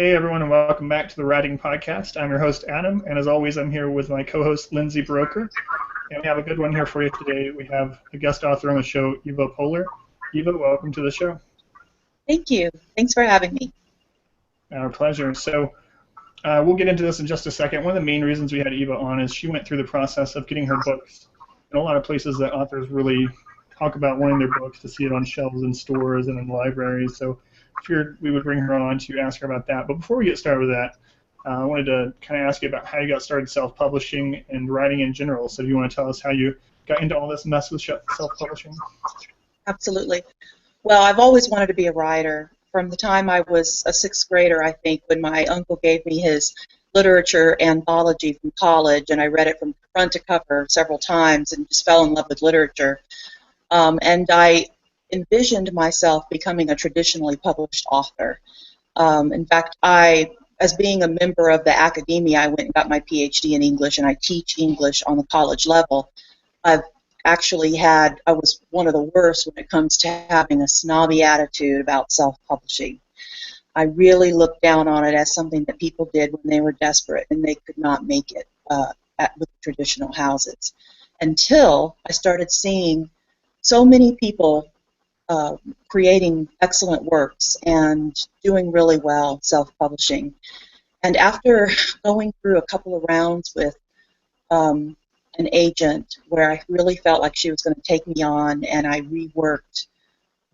Hey everyone, and welcome back to the Writing Podcast. I'm your host Adam, and as always, I'm here with my co-host Lindsay Broker, and we have a good one here for you today. We have a guest author on the show, Eva Pohler. Eva, welcome to the show. Thank you. Thanks for having me. Our pleasure. So we'll get into this in just a second. One of the main reasons we had Eva on is she went through the process of getting her books. In a lot of places that authors really talk about wanting their books to see it on shelves in stores and in libraries. So figured we would bring her on to ask her about that. But before we get started with that, I wanted to kind of ask you about how you got started self-publishing and writing in general. So do you want to tell us how you got into all this mess with self-publishing? Absolutely. Well, I've always wanted to be a writer. From the time I was a sixth grader, I think, when my uncle gave me his literature anthology from college, and I read it from front to cover several times and just fell in love with literature. And I envisioned myself becoming a traditionally published author. In fact, as being a member of the academia, I went and got my PhD in English, and I teach English on the college level. I was one of the worst when it comes to having a snobby attitude about self-publishing. I really looked down on it as something that people did when they were desperate and they could not make it with traditional houses. Until I started seeing so many people creating excellent works and doing really well self-publishing. And after going through a couple of rounds with an agent where I really felt like she was going to take me on, and I reworked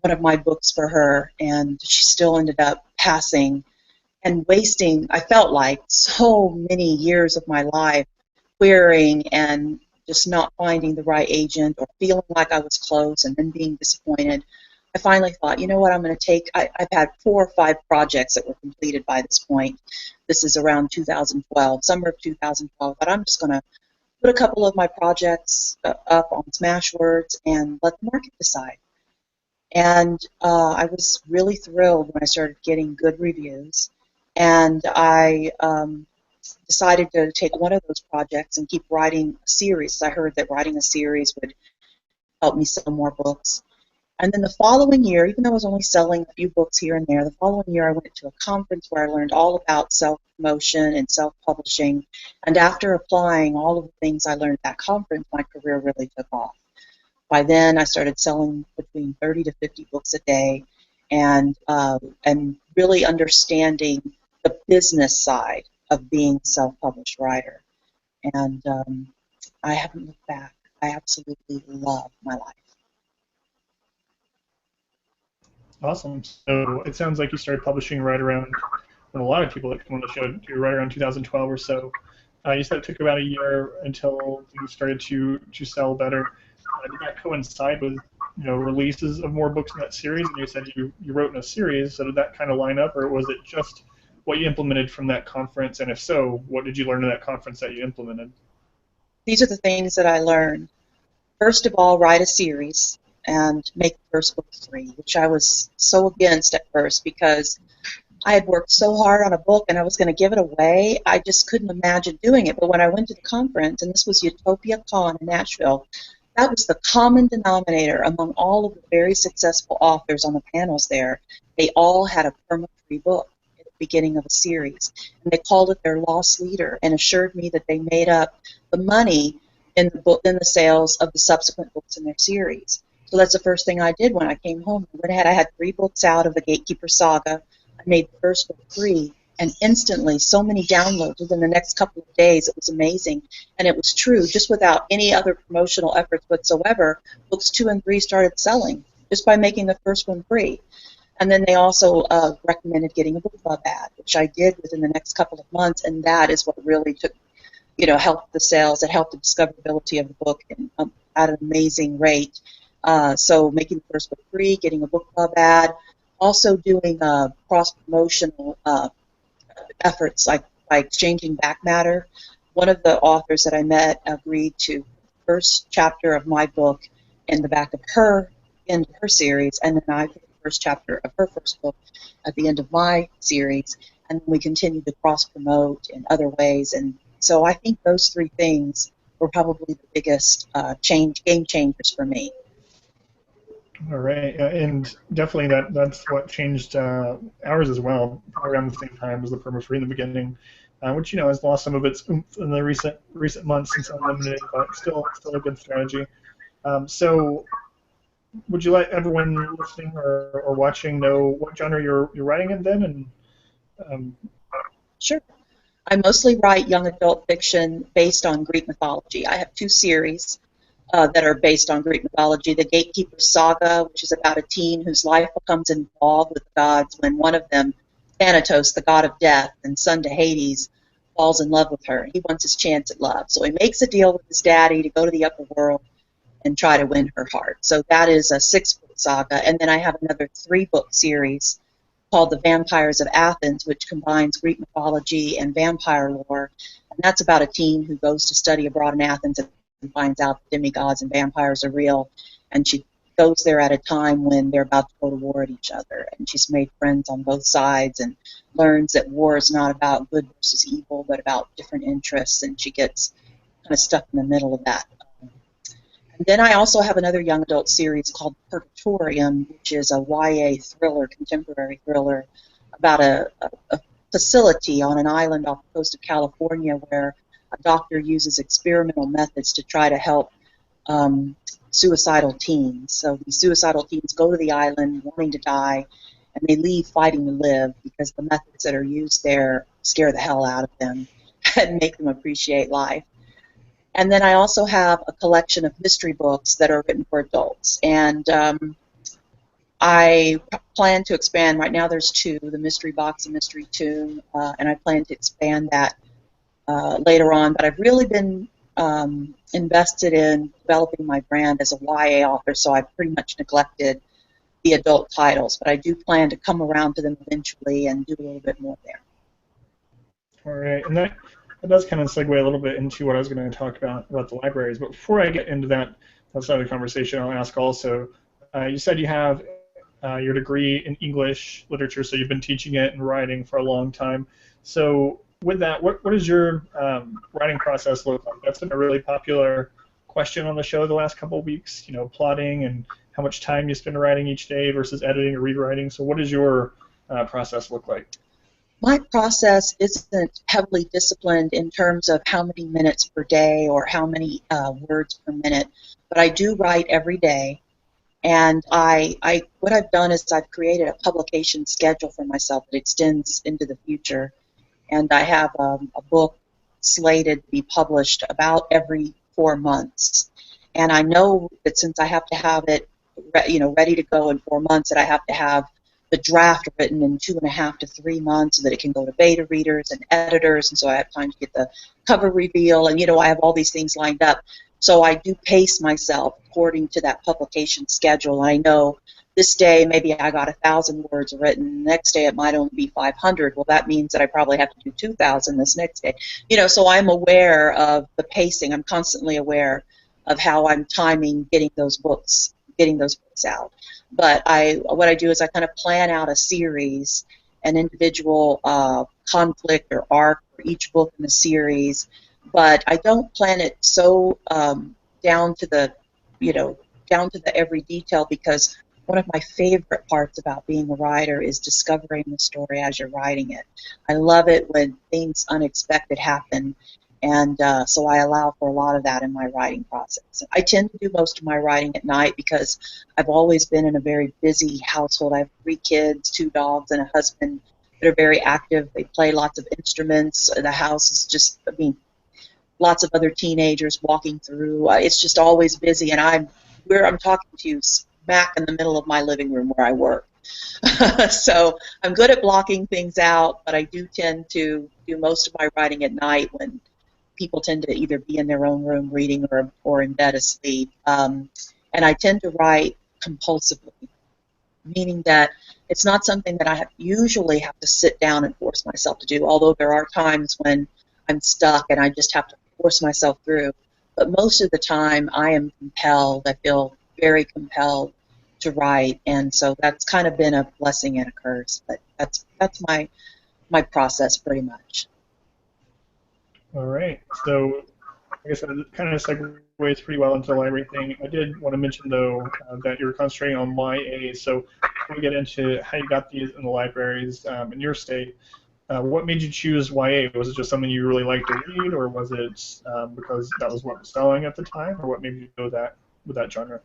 one of my books for her, and she still ended up passing and wasting, I felt like, so many years of my life querying and just not finding the right agent or feeling like I was close and then being disappointed. I finally thought, you know what, I'm going to take, I've had 4 or 5 projects that were completed by this point. This is around 2012, summer of 2012, but I'm just going to put a couple of my projects up on Smashwords and let the market decide. And I was really thrilled when I started getting good reviews, and I decided to take one of those projects and keep writing a series. I heard that writing a series would help me sell more books. And then the following year, even though I was only selling a few books here and there, the following year I went to a conference where I learned all about self-promotion and self-publishing. And after applying all of the things I learned at that conference, my career really took off. By then, I started selling between 30 to 50 books a day, and really understanding the business side of being a self-published writer. And I haven't looked back. I absolutely love my life. Awesome. So it sounds like you started publishing right around when a lot of people that come on the show do, right around 2012 or so. You said it took about a year until things started to sell better. Did that coincide with releases of more books in that series? And you said you wrote in a series, so did that kind of line up, or was it just what you implemented from that conference? And if so, what did you learn in that conference that you implemented? These are the things that I learned. First of all, write a series and make the first book free, which I was so against at first because I had worked so hard on a book and I was going to give it away. I just couldn't imagine doing it. But when I went to the conference, and this was Utopia Con in Nashville, that was the common denominator among all of the very successful authors on the panels there. They all had a perma-free book at the beginning of a series, and they called it their lost leader and assured me that they made up the money in the sales of the subsequent books in their series. So that's the first thing I did when I came home. I went ahead, I had 3 books out of the Gatekeeper saga. I made the first book free, and instantly so many downloads within the next couple of days. It was amazing, and it was true. Just without any other promotional efforts whatsoever, books 2 and 3 started selling just by making the first one free. And then they also recommended getting a book club ad, which I did within the next couple of months, and that is what really took, helped the sales. It helped the discoverability of the book at an amazing rate. So making the first book free, getting a book club ad, also doing cross-promotional efforts like by exchanging back matter. One of the authors that I met agreed to the first chapter of my book in the back of her end of her series, and then I put the first chapter of her first book at the end of my series, and we continued to cross-promote in other ways. And so I think those 3 things were probably the biggest game changers for me. All right, and definitely that's what changed ours as well. Probably around the same time as the perma-free in the beginning, which has lost some of its oomph in the recent months since unlimited, but still a good strategy. So, would you let everyone listening or watching know what genre you're writing in then? And um, Sure. I mostly write young adult fiction based on Greek mythology. I have two series that are based on Greek mythology. The Gatekeeper Saga, which is about a teen whose life becomes involved with the gods when one of them, Thanatos, the god of death and son to Hades, falls in love with her. He wants his chance at love. So he makes a deal with his daddy to go to the upper world and try to win her heart. So that is a 6-book saga. And then I have another 3-book series called The Vampires of Athens, which combines Greek mythology and vampire lore. And that's about a teen who goes to study abroad in Athens and finds out that demigods and vampires are real. And she goes there at a time when they're about to go to war at each other. And she's made friends on both sides and learns that war is not about good versus evil, but about different interests. And she gets kind of stuck in the middle of that. And then I also have another young adult series called Purgatorium, which is a YA thriller, contemporary thriller, about a facility on an island off the coast of California where a doctor uses experimental methods to try to help suicidal teens. So these suicidal teens go to the island wanting to die, and they leave fighting to live because the methods that are used there scare the hell out of them and make them appreciate life. And then I also have a collection of mystery books that are written for adults. And I plan to expand. Right now there's 2, the Mystery Box and Mystery Tomb, and I plan to expand that later on. But I've really been invested in developing my brand as a YA author, so I've pretty much neglected the adult titles. But I do plan to come around to them eventually and do a little bit more there. all right, and that does kind of segue a little bit into what I was going to talk about the libraries. But before I get into that side of the conversation, I'll ask also. You said you have your degree in English literature, so you've been teaching it and writing for a long time. So with that, what does your writing process look like? That's been a really popular question on the show the last couple of weeks. Plotting and how much time you spend writing each day versus editing or rewriting. So what does your process look like? My process isn't heavily disciplined in terms of how many minutes per day or how many words per minute, but I do write every day. And what I've done is I've created a publication schedule for myself that extends into the future. And I have a book slated to be published about every 4 months. And I know that since I have to have it, ready to go in 4 months, that I have to have the draft written in 2.5 to 3 months so that it can go to beta readers and editors, and so I have time to get the cover reveal, and I have all these things lined up. So I do pace myself according to that publication schedule. I know this day maybe I got 1,000 words written. The next day it might only be 500. Well, that means that I probably have to do 2,000 this next day. So I'm aware of the pacing. I'm constantly aware of how I'm timing getting those books out. But what I do is I kind of plan out a series, an individual conflict or arc for each book in the series, but I don't plan it so down to the every detail, because one of my favorite parts about being a writer is discovering the story as you're writing it. I love it when things unexpected happen, and so I allow for a lot of that in my writing process. I tend to do most of my writing at night because I've always been in a very busy household. I have 3 kids, 2 dogs, and a husband that are very active. They play lots of instruments. The house is just, lots of other teenagers walking through. It's just always busy, and I'm talking to you smack in the middle of my living room where I work. So I'm good at blocking things out, but I do tend to do most of my writing at night when people tend to either be in their own room reading or in bed asleep. And I tend to write compulsively, meaning that it's not something that I usually have to sit down and force myself to do, although there are times when I'm stuck and I just have to force myself through. But most of the time I am compelled. I feel very compelled to write, and so that's kind of been a blessing and a curse. But that's my process pretty much. All right. So I guess that kind of segues pretty well into the library thing. I did want to mention, though, that you're concentrating on YA. So before we get into how you got these in the libraries in your state, what made you choose YA? Was it just something you really liked to read, or was it because that was what was selling at the time, or what made you go that with that genre?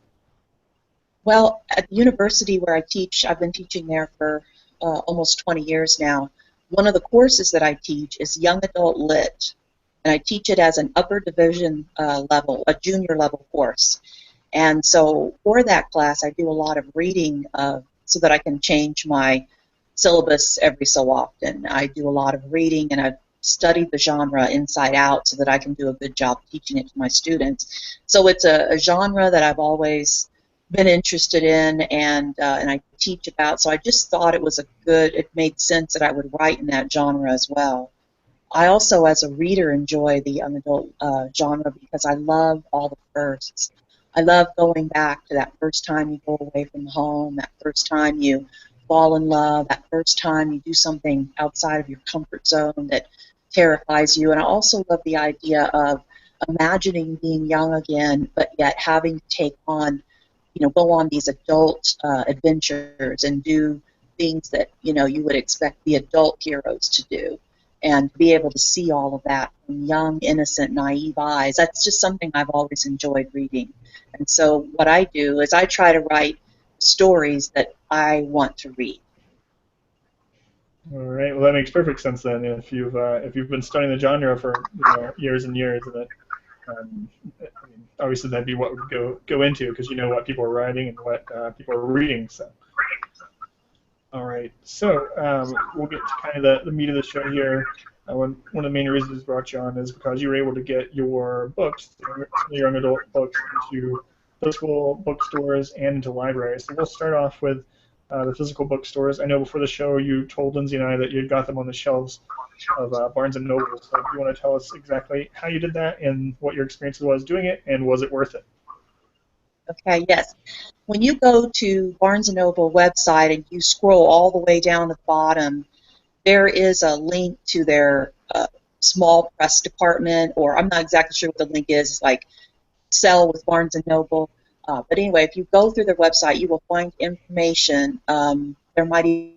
Well, at the university where I teach, I've been teaching there for almost 20 years now. One of the courses that I teach is Young Adult Lit, and I teach it as an upper division level, a junior level course. And so for that class, I do a lot of reading so that I can change my syllabus every so often. I do a lot of reading, and I've studied the genre inside out so that I can do a good job teaching it to my students. So it's a genre that I've always been interested in, and I teach about. So I just thought it made sense that I would write in that genre as well. I also, as a reader, enjoy the young adult genre because I love all the firsts. I love going back to that first time you go away from home, that first time you fall in love, that first time you do something outside of your comfort zone that terrifies you. And I also love the idea of imagining being young again, but yet having to take on, go on these adult adventures and do things that, you would expect the adult heroes to do, and be able to see all of that from young, innocent, naive eyes. That's just something I've always enjoyed reading. And so what I do is I try to write stories that I want to read. All right. Well, that makes perfect sense then. If you've been studying the genre for years and years, and I mean, obviously that'd be what would go into because you know what people are writing and what people are reading. So. All right, so we'll get to kind of the meat of the show here. One of the main reasons we brought you on is because you were able to get your books, your young adult books, into physical bookstores and into libraries. So we'll start off with the physical bookstores. I know before the show you told Lindsay and I that you got them on the shelves of Barnes and Noble. So do you want to tell us exactly how you did that and what your experience was doing it, and was it worth it? Okay, yes. When you go to Barnes & Noble website and you scroll all the way down to the bottom, there is a link to their small press department, or I'm not exactly sure what the link is. It's like sell with Barnes & Noble. But anyway, if you go through their website, you will find information. There might even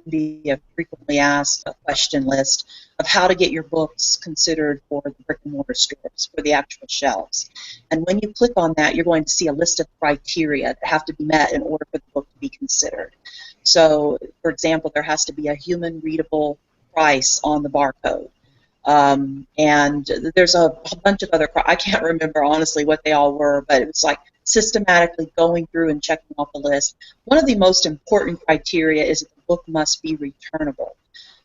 be a frequently asked question list of how to get your books considered for the brick and mortar stores, for the actual shelves. And when you click on that, you're going to see a list of criteria that have to be met in order for the book to be considered. So, for example, there has to be a human readable price on the barcode. And there's a bunch of other, I can't remember honestly what they all were, but it was like systematically going through and checking off the list. One of the most important criteria is that the book must be returnable.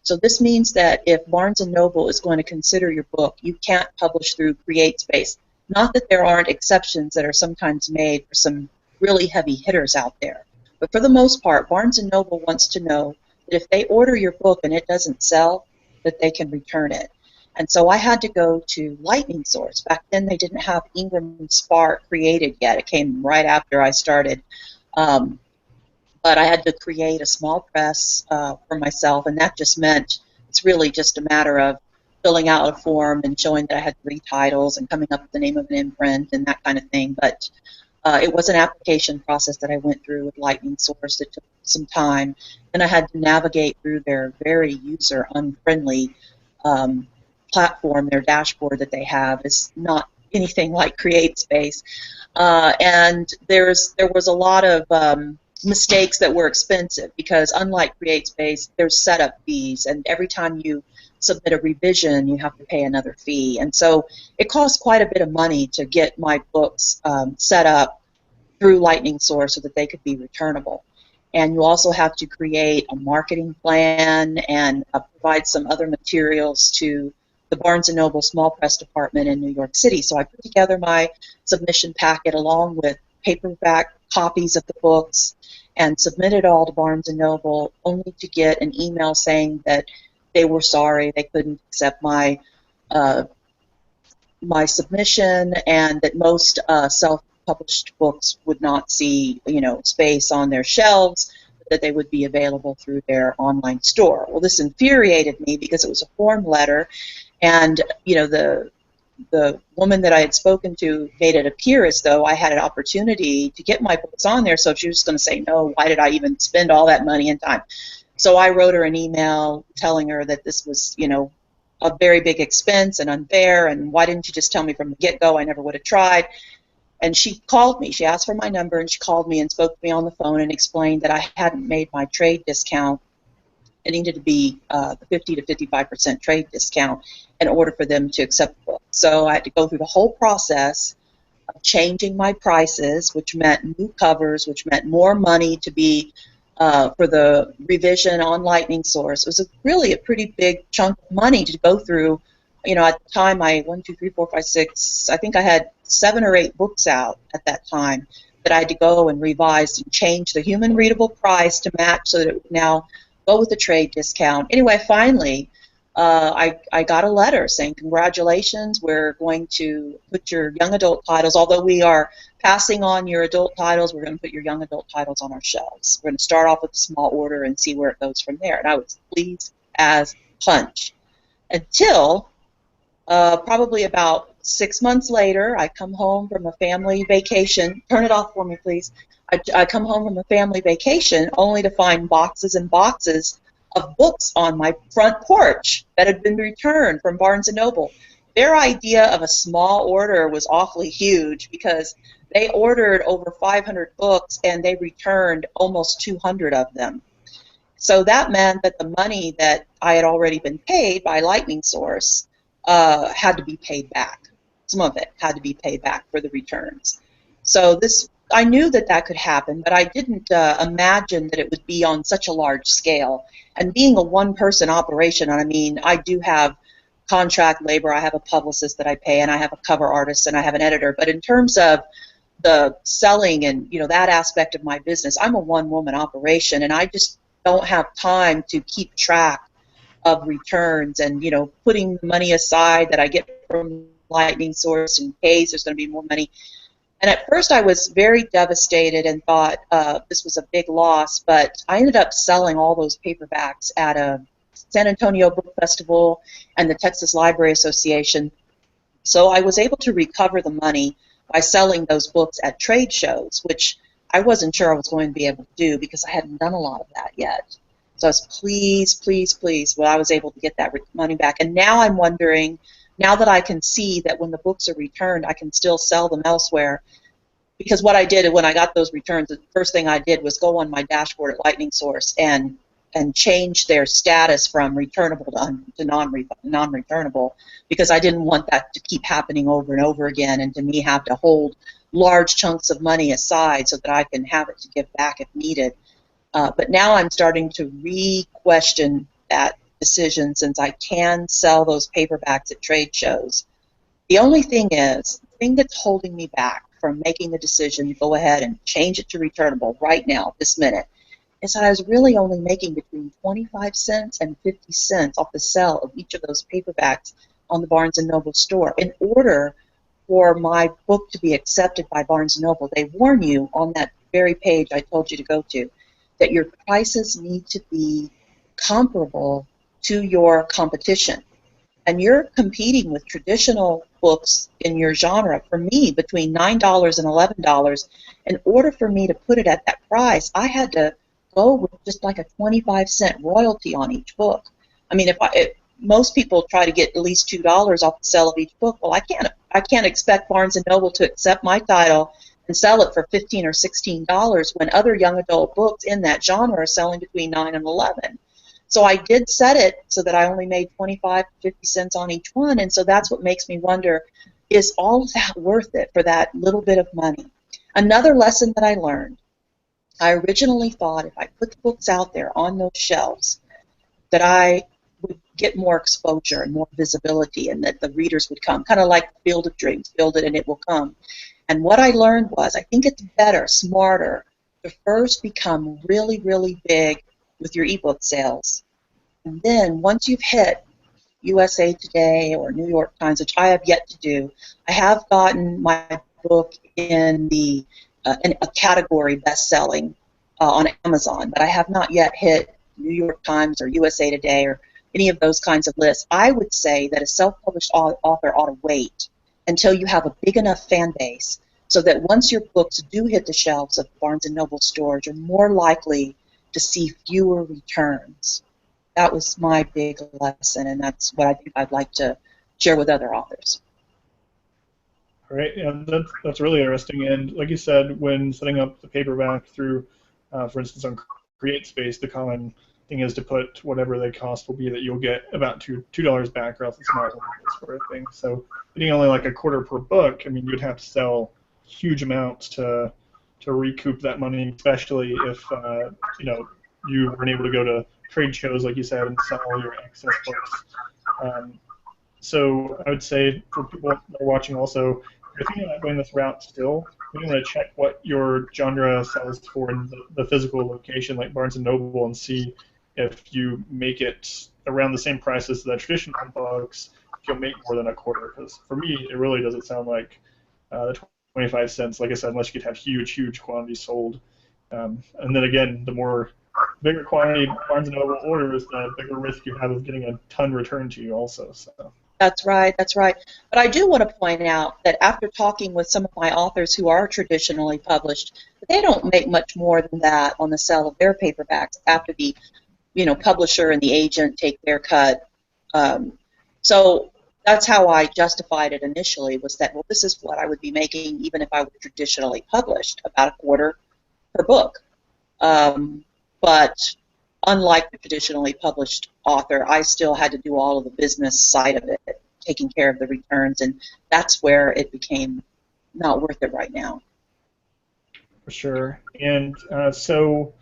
So this means that if Barnes & Noble is going to consider your book, you can't publish through CreateSpace. Not that there aren't exceptions that are sometimes made for some really heavy hitters out there, but for the most part, Barnes & Noble wants to know that if they order your book and it doesn't sell, that they can return it. And so I had to go to Lightning Source. Back then they didn't have Ingram and Spark created yet. It came right after I started. But I had to create a small press for myself, and that just meant it's really just a matter of filling out a form and showing that I had 3 titles and coming up with the name of an imprint and that kind of thing. But it was an application process that I went through with Lightning Source that took some time, and I had to navigate through their very user-unfriendly platform. Their dashboard that they have is not anything like CreateSpace, and there was a lot of mistakes that were expensive because unlike CreateSpace, there's setup fees, and every time you submit a revision, you have to pay another fee. And so it costs quite a bit of money to get my books set up through Lightning Source so that they could be returnable. And you also have to create a marketing plan and provide some other materials to the Barnes & Noble small press department in New York City. So I put together my submission packet along with paperback copies of the books and submitted all to Barnes & Noble, only to get an email saying that they were sorry, they couldn't accept my my submission, and that most self-published books would not see, space on their shelves, but that they would be available through their online store. Well, this infuriated me because it was a form letter, and the the woman that I had spoken to made it appear as though I had an opportunity to get my books on there. So if she was going to say no, why did I even spend all that money and time? So I wrote her an email telling her that this was, you know, a very big expense and unfair, and why didn't you just tell me from the get-go? I never would have tried. And she called me. She asked for my number, and she called me and spoke to me on the phone and explained that I hadn't made my trade discount. It needed to be the 50 to 55% trade discount in order for them to accept the book. So I had to go through the whole process of changing my prices, which meant new covers, which meant more money to be for the revision on Lightning Source. It was really a pretty big chunk of money to go through. You know, at the time, I think I had 7 or 8 books out at that time that I had to go and revise and change the human readable price to match so that it would now go with the trade discount. Anyway, finally, I got a letter saying, congratulations, we're going to put your young adult titles, although we are passing on your adult titles, we're going to put your young adult titles on our shelves. We're going to start off with a small order and see where it goes from there. And I was pleased as punch. Until probably about 6 months later, I come home from a family vacation. Turn it off for me, please. I come home from a family vacation only to find boxes and boxes of books on my front porch that had been returned from Barnes & Noble. Their idea of a small order was awfully huge because they ordered over 500 books and they returned almost 200 of them. So that meant that the money that I had already been paid by Lightning Source had to be paid back. Some of it had to be paid back for the returns. So I knew that that could happen, but I didn't imagine that it would be on such a large scale. And being a one-person operation, I mean, I do have contract labor, I have a publicist that I pay, and I have a cover artist, and I have an editor. But in terms of the selling and, you know, that aspect of my business, I'm a one-woman operation, and I just don't have time to keep track of returns and, you know, putting money aside that I get from Lightning Source in case there's going to be more money. And at first I was very devastated and thought this was a big loss, but I ended up selling all those paperbacks at a San Antonio Book Festival and the Texas Library Association. So I was able to recover the money by selling those books at trade shows, which I wasn't sure I was going to be able to do because I hadn't done a lot of that yet. So I was pleased when I was able to get that money back. And now I'm wondering, now that I can see that when the books are returned, I can still sell them elsewhere. Because what I did when I got those returns, the first thing I did was go on my dashboard at Lightning Source and change their status from returnable to non-returnable, because I didn't want that to keep happening over and over again and to me have to hold large chunks of money aside so that I can have it to give back if needed. But now I'm starting to re-question that decision, since I can sell those paperbacks at trade shows. The only thing is, the thing that's holding me back from making the decision to go ahead and change it to returnable right now, this minute, is that I was really only making between 25 cents and 50 cents off the sale of each of those paperbacks on the Barnes & Noble store. In order for my book to be accepted by Barnes & Noble, they warn you on that very page I told you to go to that your prices need to be comparable to your competition. And you're competing with traditional books in your genre, for me, between $9 and $11. In order for me to put it at that price, I had to go with just like a 25-cent royalty on each book. I mean, if most people try to get at least $2 off the sale of each book, well, I can't expect Barnes & Noble to accept my title and sell it for $15 or $16 when other young adult books in that genre are selling between $9 and $11. So I did set it so that I only made 25 to 50 cents on each one, and so that's what makes me wonder, is all of that worth it for that little bit of money? Another lesson that I learned, I originally thought if I put the books out there on those shelves that I would get more exposure and more visibility and that the readers would come, kind of like the Field of Dreams, build it and it will come. And what I learned was I think it's better, smarter, to first become really, really big with your ebook sales. And then once you've hit USA Today or New York Times, which I have yet to do, I have gotten my book in a category best-selling on Amazon, but I have not yet hit New York Times or USA Today or any of those kinds of lists. I would say that a self-published author ought to wait until you have a big enough fan base so that once your books do hit the shelves of Barnes & Noble stores, you're more likely to see fewer returns. That was my big lesson, and that's what I think I'd like to share with other authors. All right, yeah, that's really interesting. And like you said, when setting up the paperback through, for instance, on CreateSpace, the common thing is to put whatever the cost will be that you'll get about $2 back, or else it's not worth it, sort of thing. So getting only like a quarter per book, I mean, you'd have to sell huge amounts to recoup that money, especially if you weren't able to go to trade shows, like you said, and sell all your excess books. So I would say for people that are watching also, if you're thinking about going this route still, you want to check what your genre sells for in the physical location, like Barnes & Noble, and see if you make it around the same price as the traditional books, if you'll make more than a quarter. Because for me, it really doesn't sound like the 25 cents, like I said, unless you could have huge quantities sold. And then again, the bigger quantity Barnes & Noble orders, the bigger risk you have of getting a ton returned to you also. So. That's right, that's right. But I do want to point out that after talking with some of my authors who are traditionally published, they don't make much more than that on the sale of their paperbacks after the publisher and the agent take their cut. So that's how I justified it initially, was that, well, this is what I would be making even if I were traditionally published, about a quarter per book. But unlike the traditionally published author, I still had to do all of the business side of it, taking care of the returns, and that's where it became not worth it right now. For sure. And so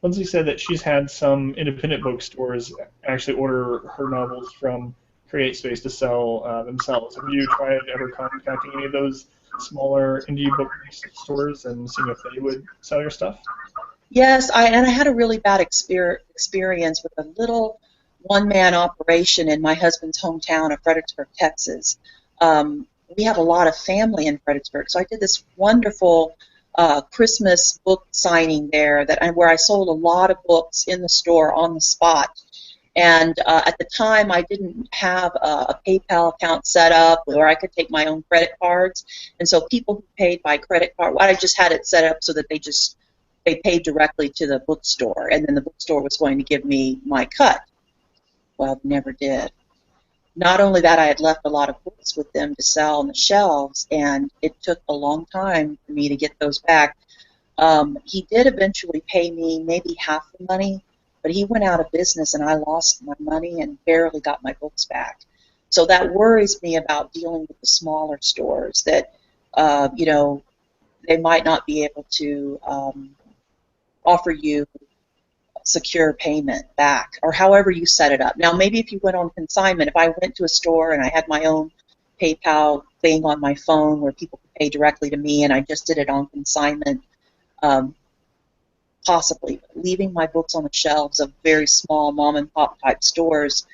Lindsay said that she's had some independent bookstores actually order her novels from CreateSpace to sell themselves. Have you tried ever contacting any of those smaller indie bookstores and seeing if they would sell your stuff? Yes, I had a really bad experience with a little one-man operation in my husband's hometown of Fredericksburg, Texas. We have a lot of family in Fredericksburg, so I did this wonderful Christmas book signing there where I sold a lot of books in the store on the spot. And at the time, I didn't have a PayPal account set up where I could take my own credit cards, and so people who paid by credit card, I just had it set up so that they paid directly to the bookstore, and then the bookstore was going to give me my cut. Well, they never did. Not only that, I had left a lot of books with them to sell on the shelves, and it took a long time for me to get those back. He did eventually pay me maybe half the money, but he went out of business, and I lost my money and barely got my books back. So that worries me about dealing with the smaller stores, that they might not be able to offer you secure payment back, or however you set it up. Now, maybe if you went on consignment, if I went to a store and I had my own PayPal thing on my phone where people could pay directly to me and I just did it on consignment, possibly. But leaving my books on the shelves of very small mom-and-pop type stores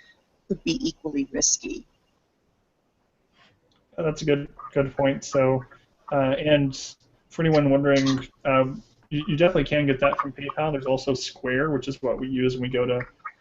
could be equally risky. That's a good point. So, and for anyone wondering, you definitely can get that from PayPal. There's also Square, which is what we use when we go to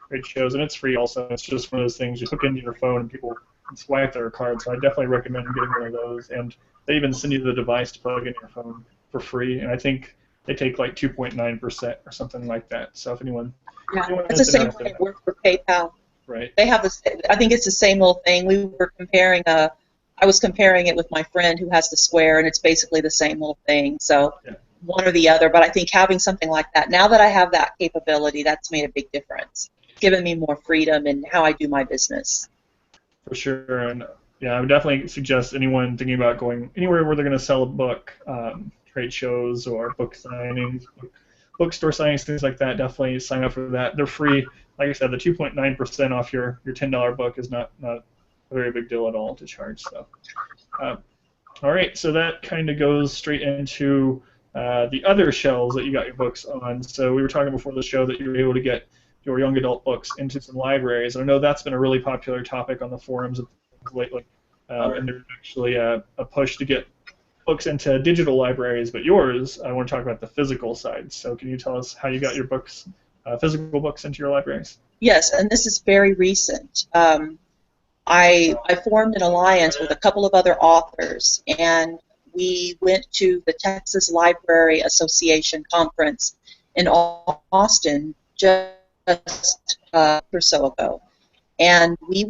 trade shows, and it's free also. It's just one of those things you hook into your phone and people can swipe their card. So I definitely recommend getting one of those. And they even send you the device to plug in your phone for free. And I think they take like 2.9% or something like that. So if anyone, it's the same way it works for PayPal. Right. They have this. I think it's the same little thing. We were comparing I was comparing it with my friend who has the Square, and it's basically the same little thing. So. Yeah. One or the other, but I think having something like that, now that I have that capability, that's made a big difference. It's given me more freedom in how I do my business. For sure, and yeah, I would definitely suggest anyone thinking about going anywhere where they're going to sell a book, trade shows or book signings, bookstore signings, things like that, definitely sign up for that. They're free. Like I said, the 2.9% off your $10 book is not a very big deal at all to charge. So, all right, so that kind of goes straight into the other shelves that you got your books on. So we were talking before the show that you were able to get your young adult books into some libraries. And I know that's been a really popular topic on the forums lately. And there's actually a push to get books into digital libraries, but yours, I want to talk about the physical side. So can you tell us how you got your books, physical books, into your libraries? Yes, and this is very recent. I formed an alliance with a couple of other authors, and we went to the Texas Library Association conference in Austin just or so ago. And we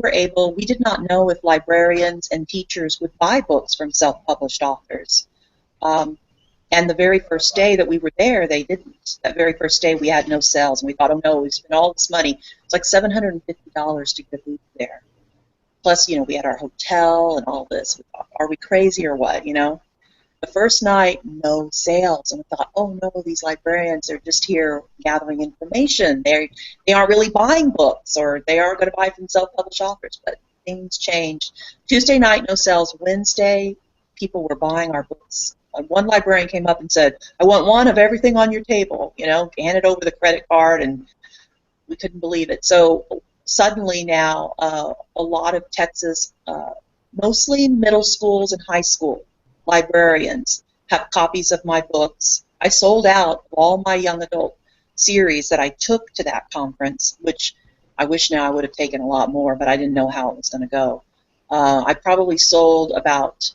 did not know if librarians and teachers would buy books from self-published authors. And the very first day that we were there, they didn't. That very first day, we had no sales, and we thought, oh no, we spent all this money. It's like $750 to get a booth there. Plus, we had our hotel and all this. We thought, are we crazy or what, The first night, no sales, and we thought, oh no, these librarians are just here gathering information. They aren't really buying books, or they aren't going to buy from self-published authors. But things changed. Tuesday night, no sales. Wednesday, people were buying our books. One librarian came up and said, I want one of everything on your table, handed over the credit card, and we couldn't believe it. So suddenly now, a lot of Texas, mostly middle schools and high school librarians have copies of my books. I sold out all my young adult series that I took to that conference, which I wish now I would have taken a lot more, but I didn't know how it was going to go. I probably sold about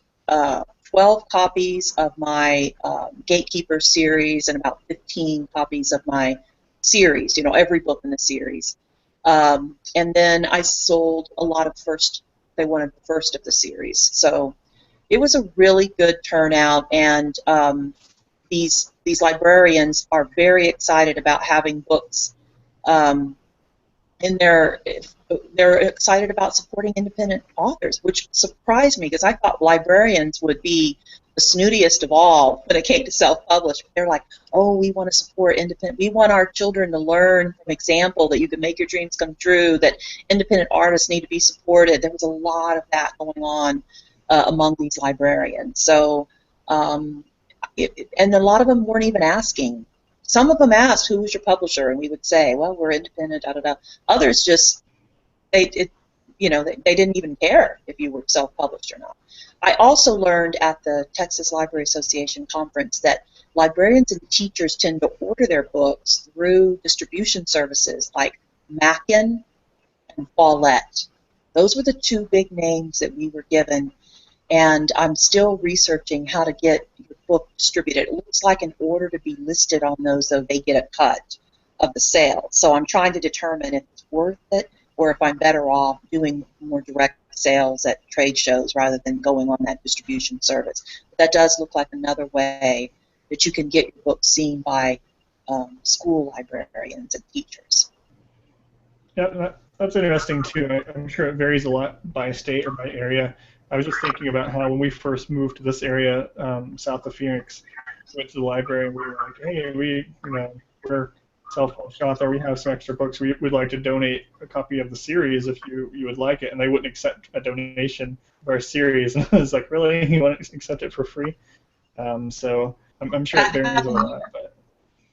12 copies of my Gatekeeper series and about 15 copies of my series, every book in the series. And then I sold a lot of they wanted the first of the series. So it was a really good turnout, and these librarians are very excited about having books they're excited about supporting independent authors, which surprised me because I thought librarians would be the snootiest of all when it came to self-publish. They're like, oh, we want to support independent. We want our children to learn from example that you can make your dreams come true, that independent artists need to be supported. There was a lot of that going on among these librarians. So, and a lot of them weren't even asking. Some of them asked, who was your publisher? And we would say, well, we're independent, da-da-da. Others just, they didn't even care if you were self-published or not. I also learned at the Texas Library Association conference that librarians and teachers tend to order their books through distribution services like Mackin and Follett. Those were the two big names that we were given, and I'm still researching how to get your book distributed. It looks like in order to be listed on those, though, they get a cut of the sale. So I'm trying to determine if it's worth it or if I'm better off doing more direct sales at trade shows rather than going on that distribution service. But that does look like another way that you can get your book seen by school librarians and teachers. Yeah, that's interesting too. I'm sure it varies a lot by state or by area. I was just thinking about how when we first moved to this area south of Phoenix, went to the library and we were like, hey, we're self-published author, we have some extra books, we'd like to donate a copy of the series if you would like it, and they wouldn't accept a donation of our series. And I was like, really? You want to accept it for free? So I'm sure it varies a lot. But.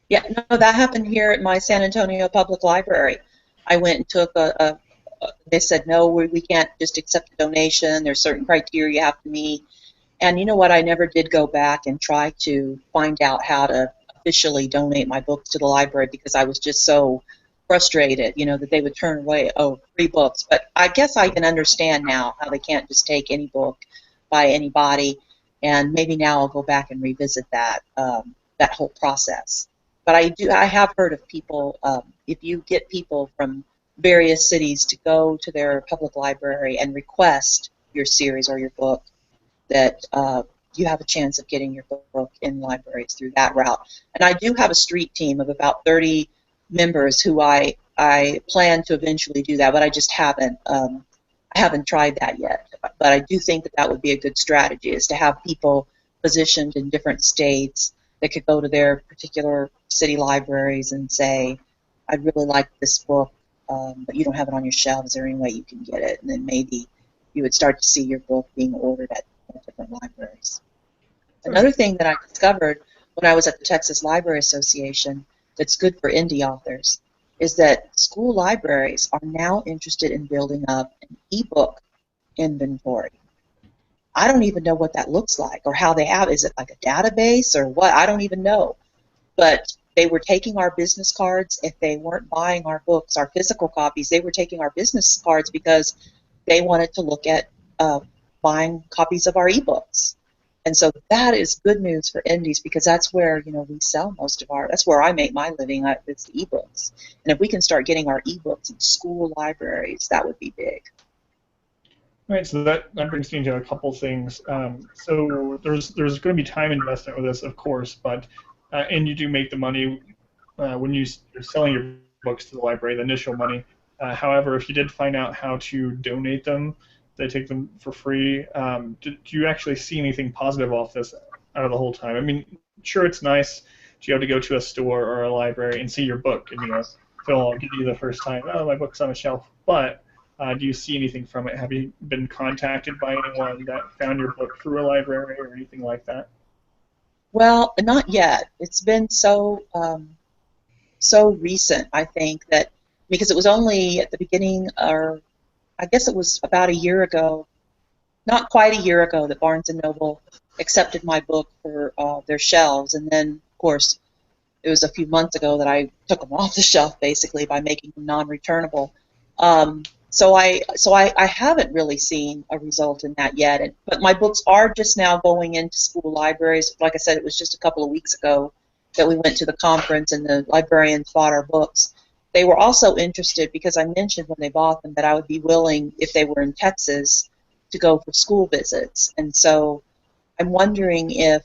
Yeah, no, that happened here at my San Antonio Public Library. I went and took they said, no, we can't just accept a donation. There's certain criteria you have to meet. And you know what? I never did go back and try to find out how to officially donate my books to the library because I was just so frustrated, that they would turn away, free books. But I guess I can understand now how they can't just take any book by anybody. And maybe now I'll go back and revisit that whole process. But I have heard of people, if you get people from various cities to go to their public library and request your series or your book, that you have a chance of getting your book in libraries through that route. And I do have a street team of about 30 members who I plan to eventually do that, but I just haven't. I haven't tried that yet. But I do think that would be a good strategy, is to have people positioned in different states that could go to their particular city libraries and say, I'd really like this book, but you don't have it on your shelf. Is there any way you can get it? And then maybe you would start to see your book being ordered at different libraries. Another thing that I discovered when I was at the Texas Library Association that's good for indie authors is that school libraries are now interested in building up an ebook inventory. I don't even know what that looks like or how they have. Is it like a database or what? I don't even know. But they were taking our business cards. If they weren't buying our books, our physical copies, they were taking our business cards because they wanted to look at buying copies of our ebooks. And so that is good news for indies, because that's where, you know, we sell most of our, that's where I make my living, it's the ebooks. And if we can start getting our ebooks in school libraries, that would be big. Right, so that brings me to a couple things. So there's going to be time investment with this, of course, but and you do make the money when you're selling your books to the library, the initial money. However, if you did find out how to donate them, they take them for free. Do you actually see anything positive off this out of the whole time? I mean, sure, it's nice to be able to go to a store or a library and see your book, and, you know, they'll give you the first time, oh, my book's on a shelf. But do you see anything from it? Have you been contacted by anyone that found your book through a library or anything like that? Well, not yet. It's been so so recent, I think, that because it was only at the beginning, or I guess it was about a year ago, not quite a year ago, that Barnes and Noble accepted my book for their shelves, and then, of course, it was a few months ago that I took them off the shelf, basically, by making them non-returnable. So I haven't really seen a result in that yet. But my books are just now going into school libraries. Like I said, it was just a couple of weeks ago that we went to the conference and the librarians bought our books. They were also interested, because I mentioned when they bought them that I would be willing, if they were in Texas, to go for school visits. And so I'm wondering if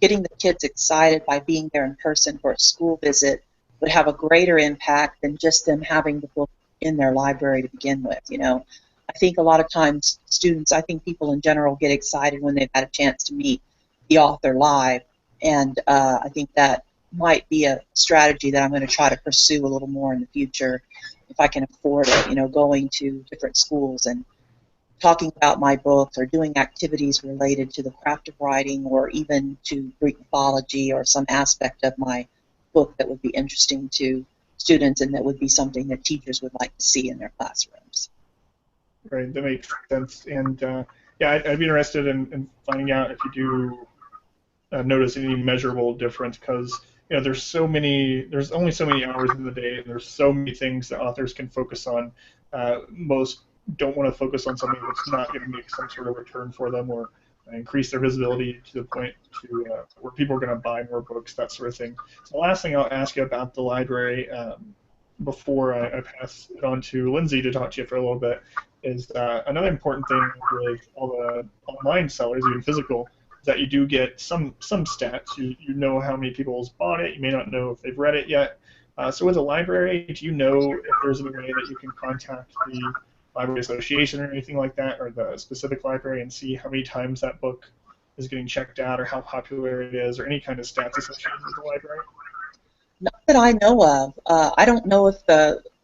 getting the kids excited by being there in person for a school visit would have a greater impact than just them having the book in their library to begin with. You know, I think a lot of times students, I think people in general, get excited when they've had a chance to meet the author live, and I think that might be a strategy that I'm going to try to pursue a little more in the future, if I can afford it. You know, going to different schools and talking about my books, or doing activities related to the craft of writing, or even to Greek mythology or some aspect of my book that would be interesting to students, and that would be something that teachers would like to see in their classrooms. Right, that makes sense. And yeah, I'd be interested in finding out if you do notice any measurable difference, because, you know, there's only so many hours in the day, and there's so many things that authors can focus on. Most don't want to focus on something that's not going to make some sort of return for them, or increase their visibility to the point to where people are going to buy more books, that sort of thing. So the last thing I'll ask you about the library, before I pass it on to Lindsay to talk to you for a little bit, is another important thing with all the online sellers, even physical, is that you do get some stats. You know how many people's bought it. You may not know if they've read it yet. So with a library, do you know if there's any way that you can contact the library association or anything like that, or the specific library, and see how many times that book is getting checked out, or how popular it is, or any kind of stats associated with the library? Not that I know of. I don't know if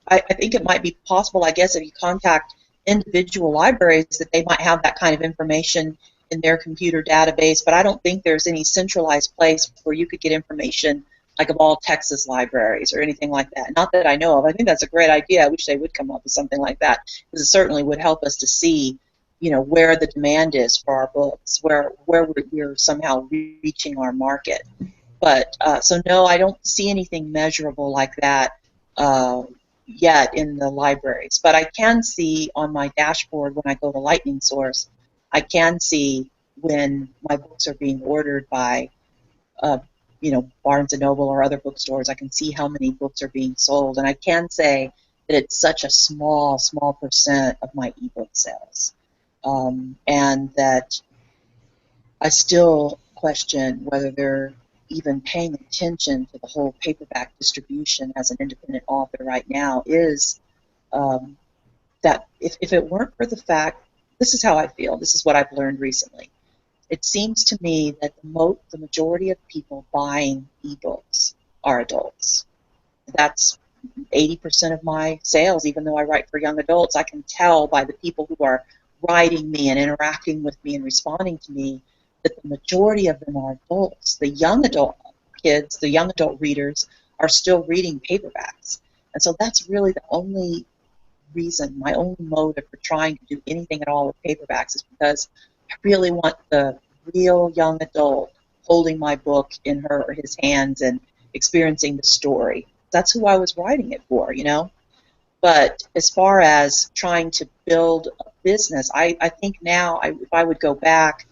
I think it might be possible, I guess, if you contact individual libraries, that they might have that kind of information in their computer database, but I don't think there's any centralized place where you could get information like of all Texas libraries or anything like that. Not that I know of. I think that's a great idea. I wish they would come up with something like that, because it certainly would help us to see, you know, where the demand is for our books, where we're somehow reaching our market. But so no, I don't see anything measurable like that yet in the libraries. But I can see on my dashboard when I go to Lightning Source, I can see when my books are being ordered by you know, Barnes and Noble or other bookstores. I can see how many books are being sold, and I can say that it's such a small percent of my ebook sales, and that I still question whether they're even paying attention to the whole paperback distribution as an independent author right now. Is that if it weren't for the fact, this is how I feel, this is what I've learned recently. It seems to me that the majority of people buying ebooks are adults. That's 80% of my sales, even though I write for young adults. I can tell by the people who are writing me and interacting with me and responding to me that the majority of them are adults. The young adult kids, the young adult readers, are still reading paperbacks. And so that's really the only reason, my only motive for trying to do anything at all with paperbacks, is because I really want the real young adult holding my book in her or his hands and experiencing the story. That's who I was writing it for, you know? But as far as trying to build a business, I think now if I would go back,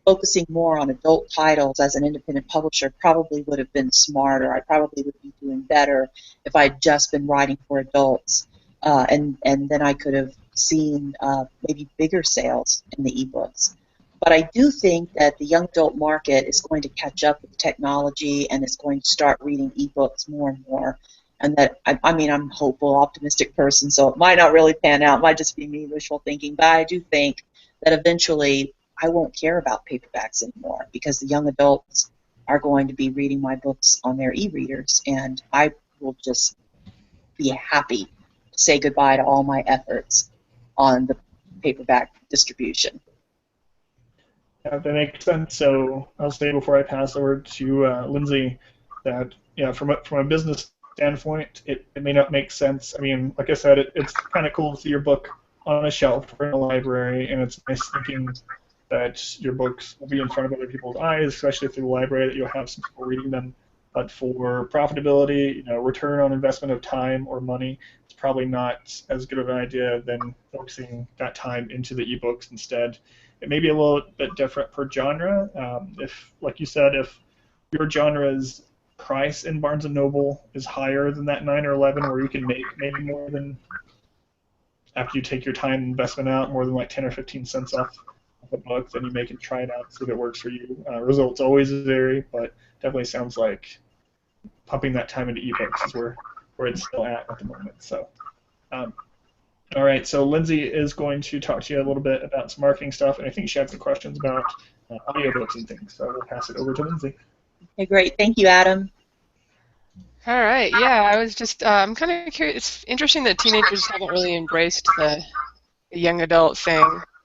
focusing more on adult titles as an independent publisher probably would have been smarter. I probably would be doing better if I'd just been writing for adults, and then I could have seen maybe bigger sales in the ebooks. But I do think that the young adult market is going to catch up with technology and is going to start reading ebooks more and more. And that, I mean, I'm a hopeful, optimistic person, so it might not really pan out. It might just be me wishful thinking. But I do think that eventually I won't care about paperbacks anymore because the young adults are going to be reading my books on their e-readers, and I will just be happy to say goodbye to all my efforts on the paperback distribution. Yeah, that makes sense. So I'll say before I pass over to Lindsay that from a business standpoint, it may not make sense. I mean, like I said, it's kind of cool to see your book on a shelf or in a library, and it's nice thinking that your books will be in front of other people's eyes, especially through the library, that you'll have some people reading them. But for profitability, return on investment of time or money, it's probably not as good of an idea than focusing that time into the ebooks instead. It may be a little bit different per genre. If, like you said, if your genre's price in Barnes & Noble is higher than that 9 or 11, where you can make maybe more than, after you take your time and investment out, more than like 10 or 15 cents off the book, then you may can try it out, see if it works for you. Results always vary, but definitely sounds like pumping that time into ebooks is where it's still at the moment. So, all right, so Lindsay is going to talk to you a little bit about some marketing stuff, and I think she had some questions about audiobooks and things, so we'll pass it over to Lindsay. Okay, great. Thank you, Adam. All right, yeah, I was just, I'm kind of curious. It's interesting that teenagers haven't really embraced the young adult thing.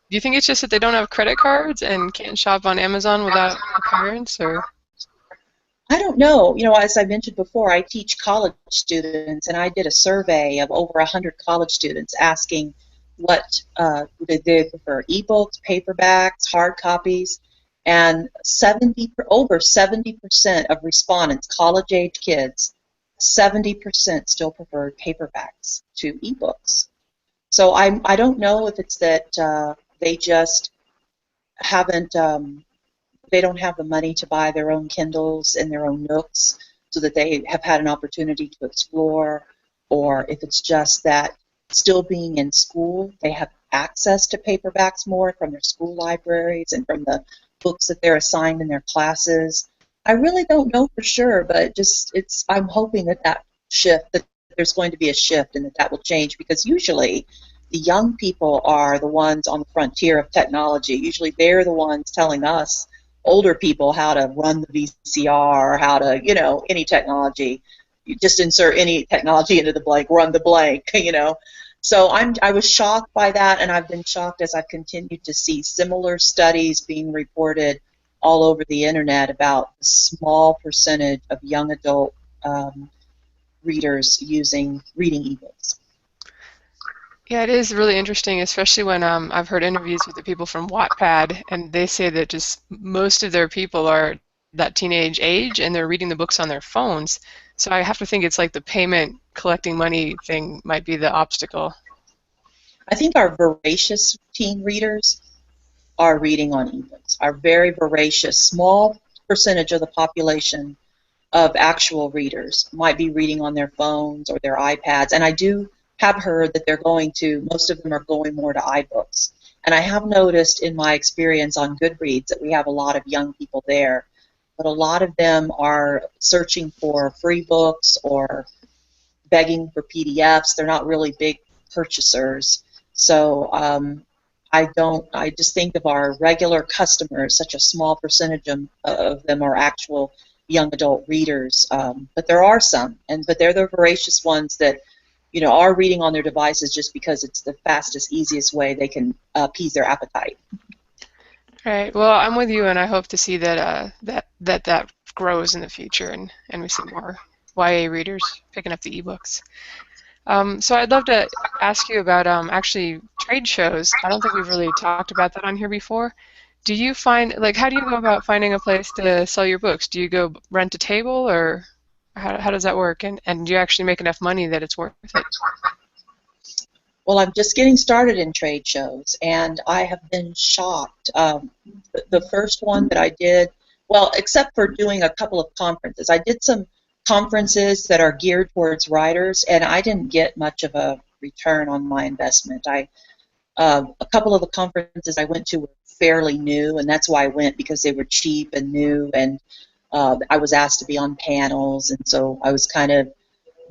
Do you think it's just that they don't have credit cards and can't shop on Amazon without their parents, or? I don't know. As I mentioned before, I teach college students, and I did a survey of over 100 college students asking what did they prefer, ebooks, paperbacks, hard copies, and over 70% of respondents, college-age kids, 70% still preferred paperbacks to ebooks. So I don't know if it's that they just haven't. They don't have the money to buy their own Kindles and their own Nooks so that they have had an opportunity to explore, or if it's just that still being in school, they have access to paperbacks more from their school libraries and from the books that they're assigned in their classes. I really don't know for sure, but I'm hoping that there's going to be a shift and that will change, because usually the young people are the ones on the frontier of technology. Usually they're the ones telling us older people how to run the VCR or how to, any technology. You just insert any technology into the blank, run the blank, So I was shocked by that, and I've been shocked as I've continued to see similar studies being reported all over the internet about the small percentage of young adult readers reading ebooks. Yeah, it is really interesting, especially when I've heard interviews with the people from Wattpad, and they say that just most of their people are that teenage age, and they're reading the books on their phones. So I have to think it's like the payment collecting money thing might be the obstacle. I think our voracious teen readers are reading on ebooks. Our very voracious, small percentage of the population of actual readers might be reading on their phones or their iPads, and I do have heard that most of them are going more to iBooks. And I have noticed in my experience on Goodreads that we have a lot of young people there, but a lot of them are searching for free books or begging for PDFs. They're not really big purchasers. So I just think of our regular customers, such a small percentage of them are actual young adult readers. But there are some, but they're the voracious ones that are reading on their devices just because it's the fastest, easiest way they can appease their appetite. Right. Well, I'm with you, and I hope to see that that grows in the future, and we see more YA readers picking up the ebooks. So I'd love to ask you about actually trade shows. I don't think we've really talked about that on here before. Do you find, how do you go about finding a place to sell your books? Do you go rent a table, or how does that work? And do you actually make enough money that it's worth it? Well, I'm just getting started in trade shows, and I have been shocked. The first one that I did, well, except for doing a couple of conferences, I did some conferences that are geared towards writers, and I didn't get much of a return on my investment. A couple of the conferences I went to were fairly new, and that's why I went, because they were cheap and new, and I was asked to be on panels, and so I was kind of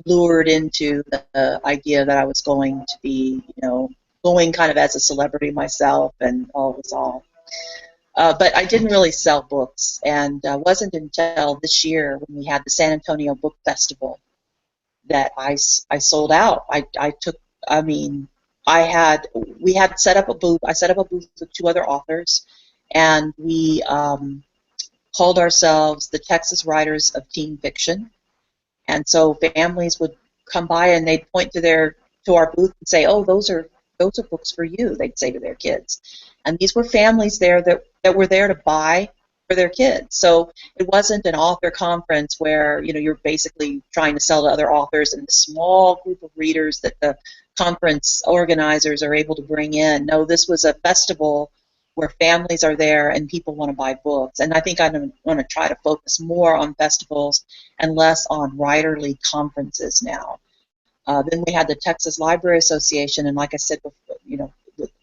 lured into the idea that I was going to be, going kind of as a celebrity myself, and all was all. But I didn't really sell books, and wasn't until this year when we had the San Antonio Book Festival that I sold out. We had set up a booth. I set up a booth with 2 other authors, and we called ourselves the Texas Writers of Teen Fiction. And so families would come by and they'd point to our booth and say, "Oh, those are books for you," they'd say to their kids. And these were families there that were there to buy for their kids. So it wasn't an author conference where, you're basically trying to sell to other authors and the small group of readers that the conference organizers are able to bring in. No, this was a festival where families are there and people want to buy books. And I think I'm going to try to focus more on festivals and less on writerly conferences now. Then we had the Texas Library Association, and like I said before,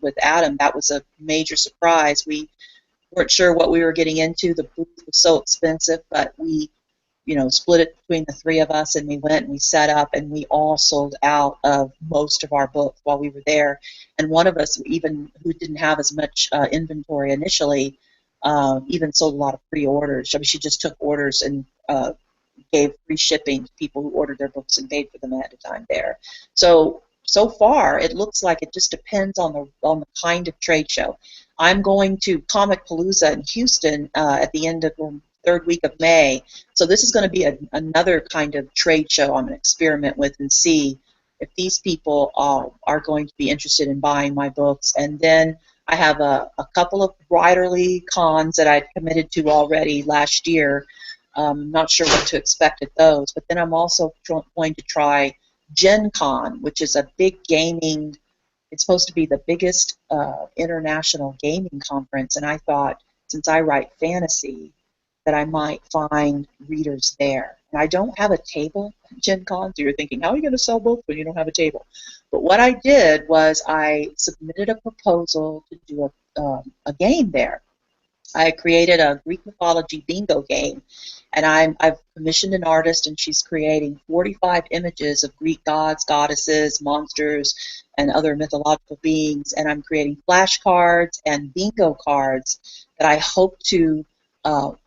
with Adam, that was a major surprise. We weren't sure what we were getting into. The booth was so expensive, but we split it between the 3 of us, and we went and we set up, and we all sold out of most of our books while we were there. And one of us, even who didn't have as much inventory initially, even sold a lot of pre-orders. I mean, she just took orders and gave free shipping to people who ordered their books and paid for them ahead of time there. So far, it looks like it just depends on the kind of trade show. I'm going to Comic Palooza in Houston at the end of the 3rd week of May. So this is going to be another kind of trade show I'm going to experiment with and see if these people are going to be interested in buying my books. And then I have a couple of writerly cons that I committed to already last year. Not sure what to expect at those. But then I'm also going to try Gen Con, which is a big gaming, it's supposed to be the biggest international gaming conference. And I thought, since I write fantasy, that I might find readers there. And I don't have a table at Gen Con, so you're thinking, how are you going to sell books when you don't have a table? But what I did was I submitted a proposal to do a game there. I created a Greek mythology bingo game, and I've commissioned an artist, and she's creating 45 images of Greek gods, goddesses, monsters, and other mythological beings, and I'm creating flashcards and bingo cards that I hope to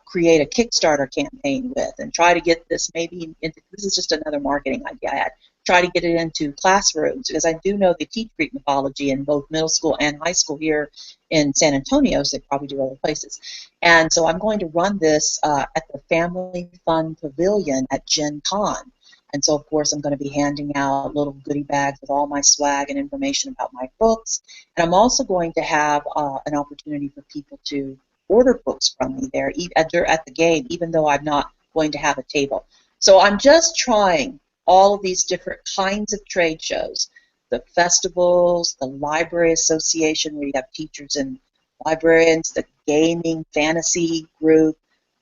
create a Kickstarter campaign with and try to get this maybe into, this is just another marketing idea I had, try to get it into classrooms, because I do know they teach Greek mythology in both middle school and high school here in San Antonio, so they probably do other places. And so I'm going to run this at the Family Fun Pavilion at Gen Con. And so, of course, I'm going to be handing out little goodie bags with all my swag and information about my books. And I'm also going to have an opportunity for people to order books from me there at the game, even though I'm not going to have a table. So I'm just trying all of these different kinds of trade shows, the festivals, the library association where you have teachers and librarians, the gaming fantasy group,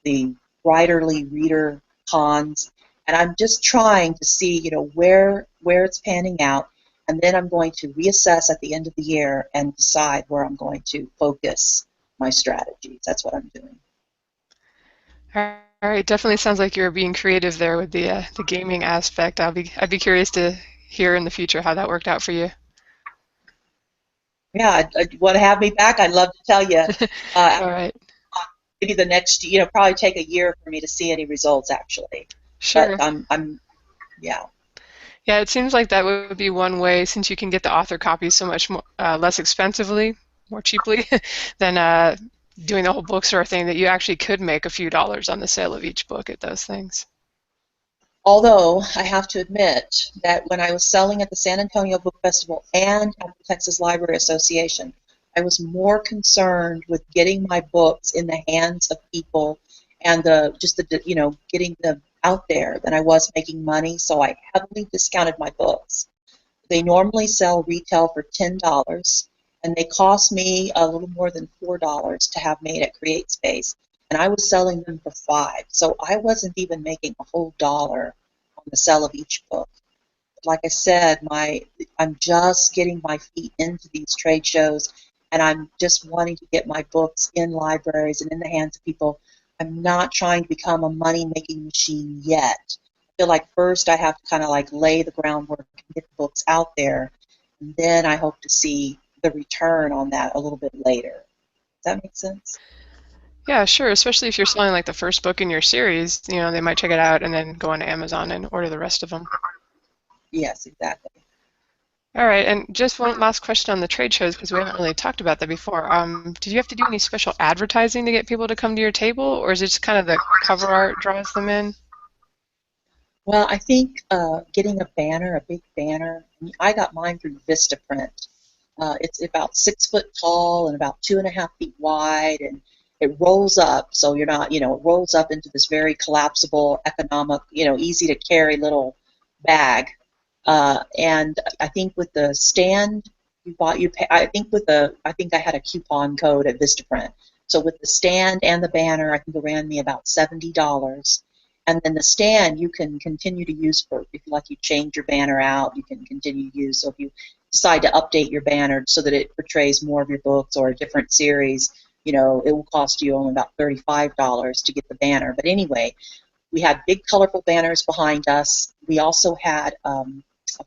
the writerly reader cons, and I'm just trying to see, where it's panning out, and then I'm going to reassess at the end of the year and decide where I'm going to focus my strategies. That's what I'm doing. All right, definitely sounds like you're being creative there with the gaming aspect. I'd be curious to hear in the future how that worked out for you. Yeah, I'd want to have me back. I'd love to tell you. All right. Maybe the next, probably take a year for me to see any results actually. Sure. But yeah. Yeah, it seems like that would be one way, since you can get the author copies so much more, less expensively, more cheaply, than doing the whole bookstore thing, that you actually could make a few dollars on the sale of each book at those things. Although I have to admit that when I was selling at the San Antonio Book Festival and at the Texas Library Association, I was more concerned with getting my books in the hands of people and getting them out there than I was making money. So I heavily discounted my books. They normally sell retail for $10, and they cost me a little more than $4 to have made at CreateSpace, and I was selling them for $5. So I wasn't even making a whole dollar on the sale of each book. Like I said, I'm just getting my feet into these trade shows, and I'm just wanting to get my books in libraries and in the hands of people. I'm not trying to become a money-making machine yet. I feel like first I have to kind of like lay the groundwork and get the books out there, and then I hope to see the return on that a little bit later. Does that make sense? Yeah, sure. Especially if you're selling like the first book in your series, you know, they might check it out and then go on Amazon and order the rest of them. Yes, exactly. All right, and just one last question on the trade shows because we haven't really talked about that before. Did you have to do any special advertising to get people to come to your table, or is it just kind of the cover art draws them in? Well, I think getting a banner, a big banner, I got mine through Vistaprint. It's about 6 foot tall and about 2.5 feet wide, and it rolls up. So you're not, it rolls up into this very collapsible, economic, easy to carry little bag. And I think with the stand you pay. I think I had a coupon code at Vistaprint. So with the stand and the banner, I think it ran me about $70. And then the stand you can continue to use for, if you change your banner out, you can continue to use. So if you decide to update your banner so that it portrays more of your books or a different series, it will cost you only about $35 to get the banner. But anyway, we had big colorful banners behind us. We also had a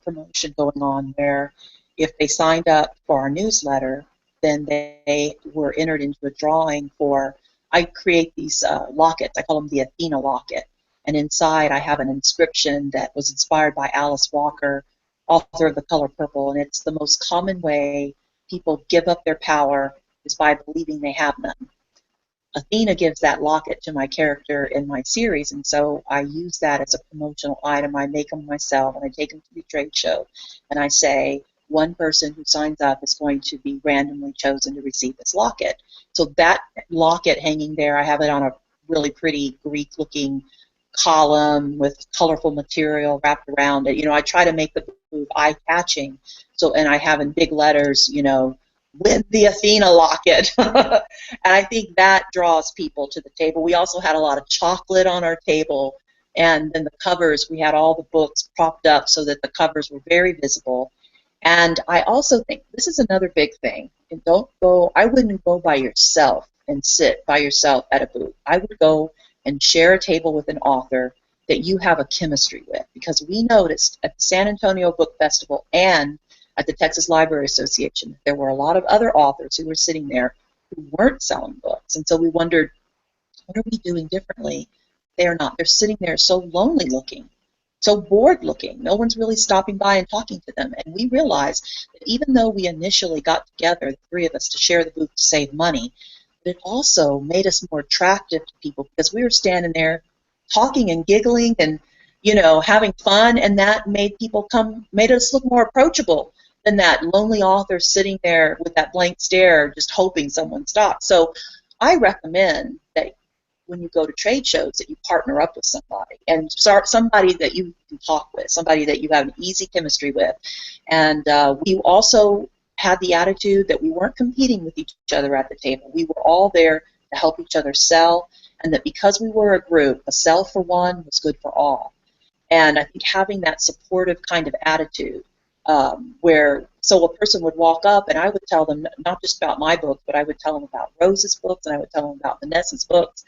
promotion going on where if they signed up for our newsletter, then they were entered into a drawing for, I create these lockets. I call them the Athena locket. And inside I have an inscription that was inspired by Alice Walker, author of The Color Purple, and it's the most common way people give up their power is by believing they have none. Athena gives that locket to my character in my series, and so I use that as a promotional item. I make them myself, and I take them to the trade show, and I say, one person who signs up is going to be randomly chosen to receive this locket. So that locket hanging there, I have it on a really pretty Greek-looking column with colorful material wrapped around it. I try to make the booth eye-catching. So, and I have in big letters, win the Athena locket. And I think that draws people to the table. We also had a lot of chocolate on our table, and then the covers, we had all the books propped up so that the covers were very visible. And I also think this is another big thing. And I wouldn't go by yourself and sit by yourself at a booth. I would go and share a table with an author that you have a chemistry with, because we noticed at the San Antonio Book Festival and at the Texas Library Association there were a lot of other authors who were sitting there who weren't selling books, and so we wondered, what are we doing differently? They're sitting there so lonely looking, so bored looking. No one's really stopping by and talking to them. And we realized that even though we initially got together, the three of us, to share the booth to save money, it also made us more attractive to people because we were standing there talking and giggling and having fun, and that made us look more approachable than that lonely author sitting there with that blank stare just hoping someone stops. So I recommend that when you go to trade shows that you partner up with somebody, and start somebody that you can talk with, somebody that you have an easy chemistry with. And we also had the attitude that we weren't competing with each other at the table. We were all there to help each other sell, and that because we were a group, a sell for one was good for all. And I think having that supportive kind of attitude, so a person would walk up and I would tell them not just about my book, but I would tell them about Rose's books, and I would tell them about Vanessa's books,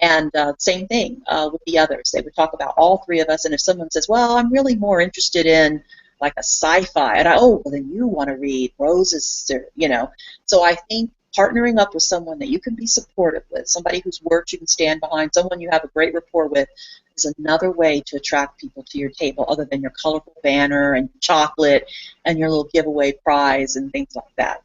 and same thing with the others. They would talk about all three of us, and if someone says, well, I'm really more interested in like a sci-fi, and well, then you want to read Rose's, So I think partnering up with someone that you can be supportive with, somebody whose work you can stand behind, someone you have a great rapport with, is another way to attract people to your table other than your colorful banner and chocolate and your little giveaway prize and things like that.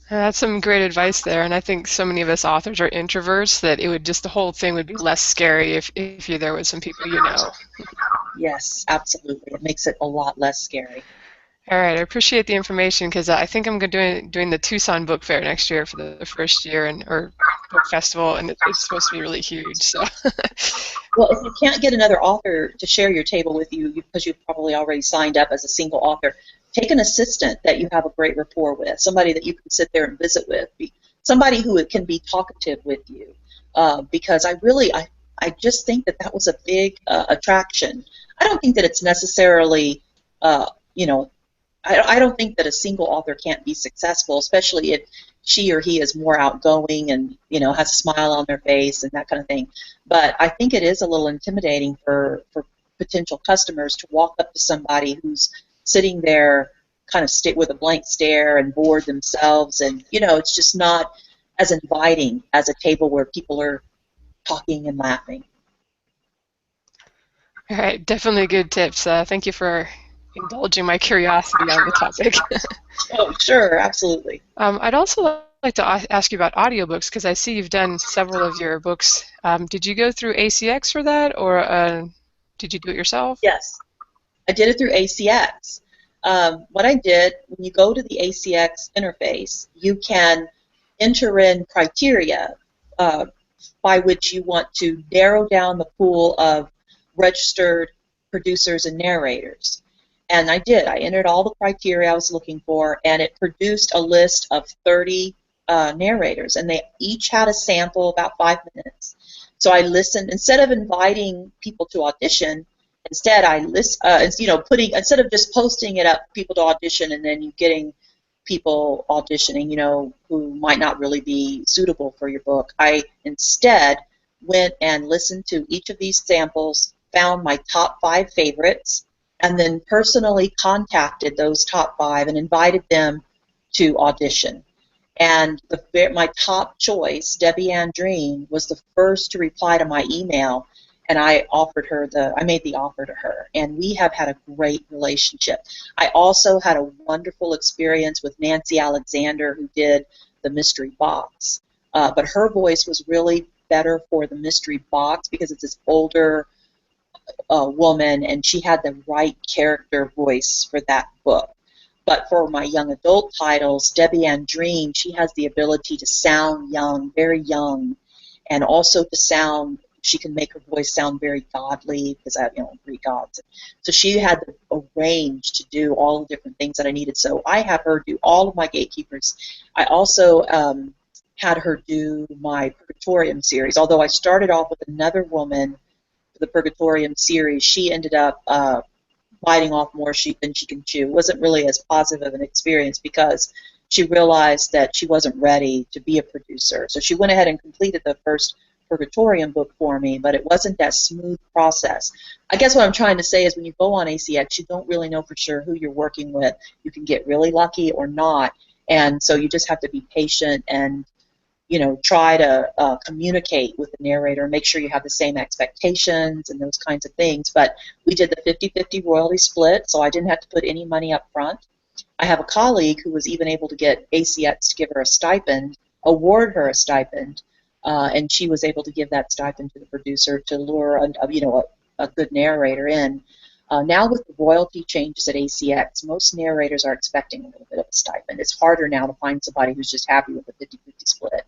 That's some great advice there, and I think so many of us authors are introverts that the whole thing would be less scary if you're there with some people you know. Yes, absolutely. It makes it a lot less scary. All right, I appreciate the information because I think I'm doing the Tucson Book Fair next year for the first year or book festival, and it's supposed to be really huge. So, Well, if you can't get another author to share your table with you because you've probably already signed up as a single author, take an assistant that you have a great rapport with, somebody that you can sit there and visit with, somebody who can be talkative with you. Because I just think that was a big attraction. I don't think that it's necessarily, you know, I don't think that a single author can't be successful, especially if she or he is more outgoing and, you know, has a smile on their face and that kind of thing. But I think it is a little intimidating for potential customers to walk up to somebody who's sitting there kind of with a blank stare and bored themselves, and, you know, it's just not as inviting as a table where people are talking and laughing. all right, definitely good tips. Thank you for indulging my curiosity on the topic. Oh, sure, absolutely. I'd also like to ask you about audiobooks because I see you've done several of your books. Did you go through ACX for that, or did you do it yourself? Yes, I did it through ACX. What I did, when you go to the ACX interface, you can enter in criteria by which you want to narrow down the pool of registered producers and narrators. And I did. I entered all the criteria I was looking for, and it produced a list of 30 narrators, and they each had a sample about 5 minutes. So I listened. Instead of inviting people to audition, instead instead of just posting it up, people to audition, and then you getting people auditioning, you know, who might not really be suitable for your book, I instead went and listened to each of these samples, found my top 5 favorites, and then personally contacted those top 5 and invited them to audition. And my top choice, Debbie Ann Dreen, was the first to reply to my email, and I made the offer to her, and we have had a great relationship. I also had a wonderful experience with Nancy Alexander, who did the mystery box, but her voice was really better for the mystery box because it's this older woman, and she had the right character voice for that book. But for my young adult titles, Debbie Ann Dreen, she has the ability to sound young, very young, and also she can make her voice sound very godly because I have, Greek gods. So she had a range to do all the different things that I needed. So I have her do all of my gatekeepers. I also had her do my Purgatorium series, although I started off with another woman. The Purgatorium series, she ended up biting off more than she can chew. It wasn't really as positive of an experience because she realized that she wasn't ready to be a producer. So she went ahead and completed the first Purgatorium book for me, but it wasn't that smooth process. I guess what I'm trying to say is when you go on ACX, you don't really know for sure who you're working with. You can get really lucky or not, and so you just have to be patient and try to communicate with the narrator, make sure you have the same expectations and those kinds of things. But we did the 50-50 royalty split, so I didn't have to put any money up front. I have a colleague who was even able to get ACX to give her a stipend, award her a stipend, and she was able to give that stipend to the producer to lure a good narrator in. Now with the royalty changes at ACX, most narrators are expecting a little bit of a stipend. It's harder now to find somebody who's just happy with the 50-50 split.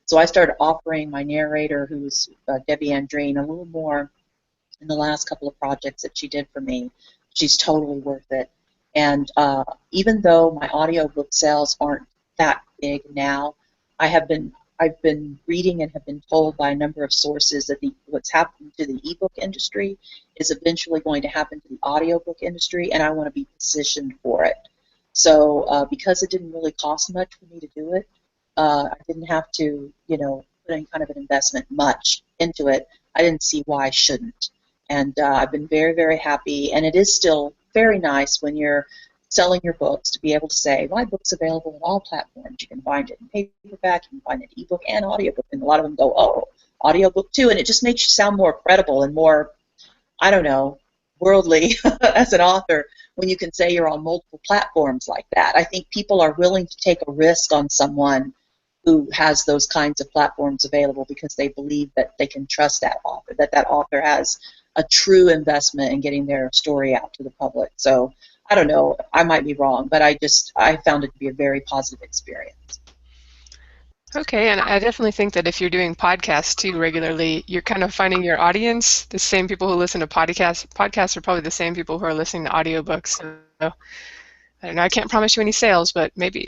So I started offering my narrator, who's Debbie Ann Dreen, a little more in the last couple of projects that she did for me. She's totally worth it. And even though my audiobook sales aren't that big now, I've been reading and have been told by a number of sources that what's happening to the ebook industry is eventually going to happen to the audiobook industry, and I want to be positioned for it. So because it didn't really cost much for me to do it, I didn't have to, put any kind of an investment much into it. I didn't see why I shouldn't. And I've been very, very happy, and it is still very nice when you're selling your books to be able to say, my book's available on all platforms. You can find it in paperback, you can find it in ebook and audiobook, and a lot of them go, oh, audiobook too, and it just makes you sound more credible and more, I don't know, worldly as an author when you can say you're on multiple platforms like that. I think people are willing to take a risk on someone who has those kinds of platforms available because they believe that they can trust that author, that author has a true investment in getting their story out to the public. So I don't know, I might be wrong, but I found it to be a very positive experience. Okay, and I definitely think that if you're doing podcasts too regularly, you're kind of finding your audience. The same people who listen to podcasts. Podcasts are probably the same people who are listening to audiobooks. So I don't know. I can't promise you any sales, but maybe.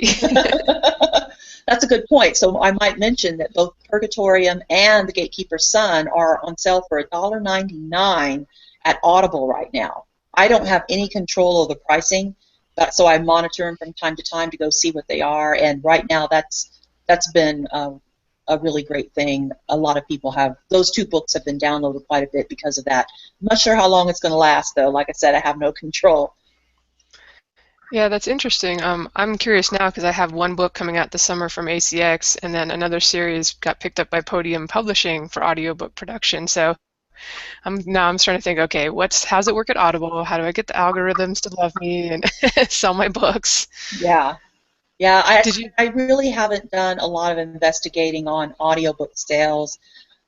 That's a good point. So I might mention that both Purgatorium and The Gatekeeper's Son are on sale for $1.99 at Audible right now. I don't have any control over the pricing, but so I monitor them from time to time to go see what they are. And right now, that's been a really great thing. A lot of people have those two books have been downloaded quite a bit because of that. I'm not sure how long it's going to last, though. Like I said, I have no control. Yeah, that's interesting. I'm curious now because I have one book coming out this summer from ACX, and then another series got picked up by Podium Publishing for audiobook production. So I'm starting to think, okay, how's it work at Audible? How do I get the algorithms to love me and sell my books? Yeah. Yeah, Did you? I really haven't done a lot of investigating on audiobook sales.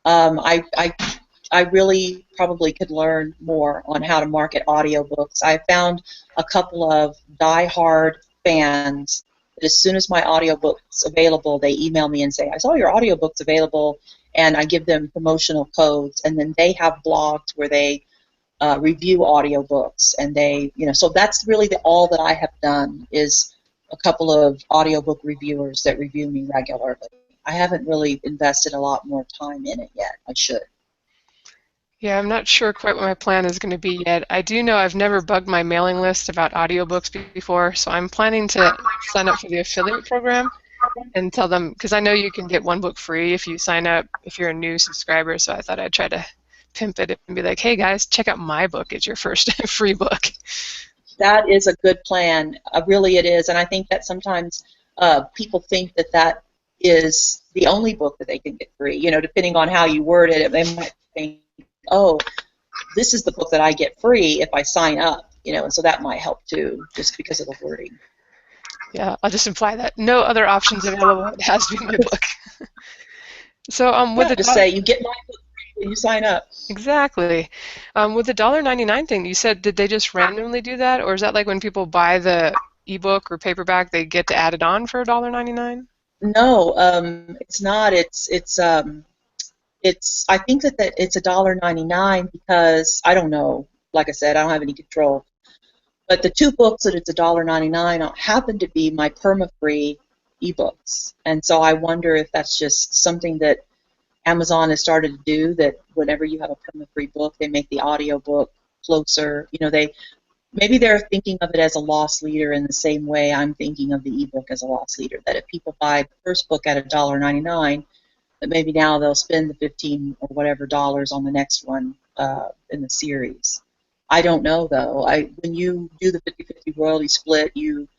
I really probably could learn more on how to market audiobooks. I found a couple of die-hard fans that as soon as my audiobook's available, they email me and say, I saw your audiobook's available, and I give them promotional codes, and then they have blogs where they review audiobooks, and so that's really all that I have done is a couple of audiobook reviewers that review me regularly. I haven't really invested a lot more time in it yet. I should. Yeah, I'm not sure quite what my plan is going to be yet. I do know I've never bugged my mailing list about audiobooks before, so I'm planning to sign up for the affiliate program and tell them, because I know you can get one book free if you sign up, if you're a new subscriber, so I thought I'd try to pimp it and be like, hey guys, check out my book. It's your first free book. That is a good plan. Really, it is, and I think that sometimes people think that that is the only book that they can get free. Depending on how you word it, they might think, "Oh, this is the book that I get free if I sign up." And so that might help too, just because of the wording. Yeah, I'll just imply that no other options available. It has to be my book. So with Yeah, the just say you get my book free when you sign up. exactly. With the $1.99 thing, you said, did they just randomly do that, or is that like when people buy the ebook or paperback, they get to add it on for $1.99? No, it's not. I think that it's $1.99 because I don't know. Like I said, I don't have any control. But the two books that it's $1.99 happen to be my perma-free ebooks, and so I wonder if that's just something that Amazon has started to do. That whenever you have a perma-free book, they make the audiobook closer. Maybe they're thinking of it as a loss leader in the same way I'm thinking of the ebook as a loss leader. That if people buy the first book at $1.99, that maybe now they'll spend the 15 or whatever dollars on the next one in the series. I don't know though. When you do the 50-50 royalty split, you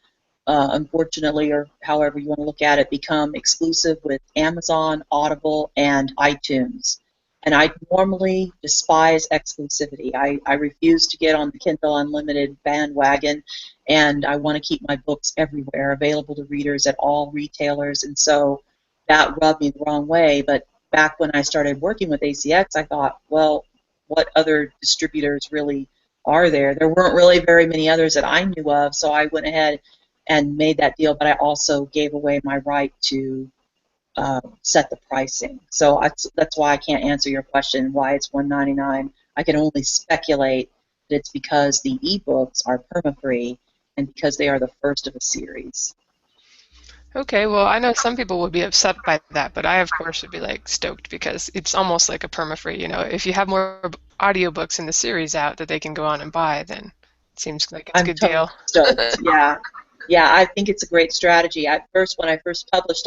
unfortunately, or however you want to look at it, become exclusive with Amazon, Audible, and iTunes. And I normally despise exclusivity. I refuse to get on the Kindle Unlimited bandwagon, and I want to keep my books everywhere, available to readers at all retailers. And so that rubbed me the wrong way. But back when I started working with ACX, I thought, well, what other distributors really are there? There weren't really very many others that I knew of, so I went ahead and made that deal, but I also gave away my right to set the pricing. So that's why I can't answer your question why it's $1.99. I can only speculate that it's because the ebooks are perma-free and because they are the first of a series. Okay, well, I know some people would be upset by that, but I, of course, would be like stoked because it's almost like a perma-free. If you have more audiobooks in the series out that they can go on and buy, then it seems like it's a I'm good totally deal. stoked. Yeah, I think it's a great strategy. When I first published,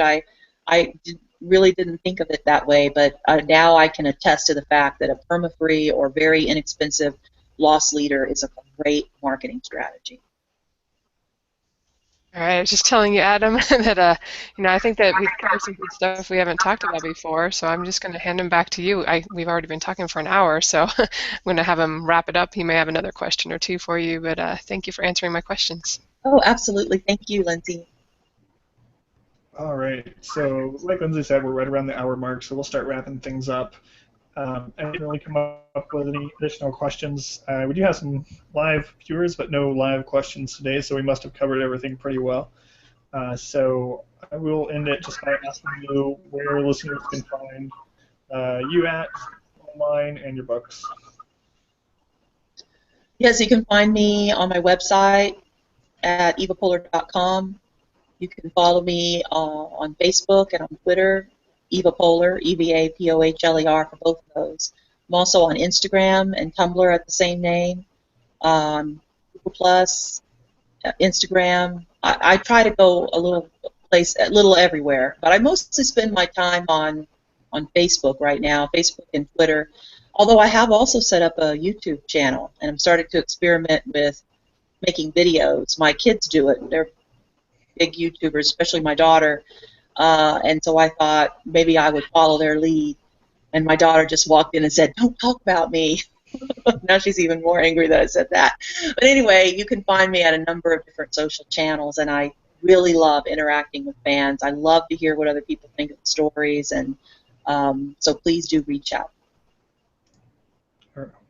really didn't think of it that way, but now I can attest to the fact that a perma-free or very inexpensive loss leader is a great marketing strategy. All right, I was just telling you, Adam, that I think that we've covered some good stuff we haven't talked about before. So I'm just going to hand him back to you. We've already been talking for an hour, so I'm going to have him wrap it up. He may have another question or two for you, but thank you for answering my questions. Oh, absolutely. Thank you, Lindsay. All right. So, like Lindsay said, we're right around the hour mark, so we'll start wrapping things up. I didn't really come up with any additional questions. We do have some live viewers, but no live questions today, so we must have covered everything pretty well. So I will end it just by asking you where listeners can find you at online and your books. Yes, you can find me on my website at evapohler.com. You can follow me on Facebook and on Twitter, Eva Pohler, EVAPOHLER for both of those. I'm also on Instagram and Tumblr at the same name, Google Plus, Instagram. I try to go a little everywhere, but I mostly spend my time on Facebook right now, Facebook and Twitter. Although I have also set up a YouTube channel, and I'm starting to experiment with making videos. My kids do it. They're big YouTubers, especially my daughter, and so I thought maybe I would follow their lead. And my daughter just walked in and said, "Don't talk about me." Now she's even more angry that I said that. But anyway, you can find me at a number of different social channels, and I really love interacting with fans. I love to hear what other people think of the stories, and so please do reach out.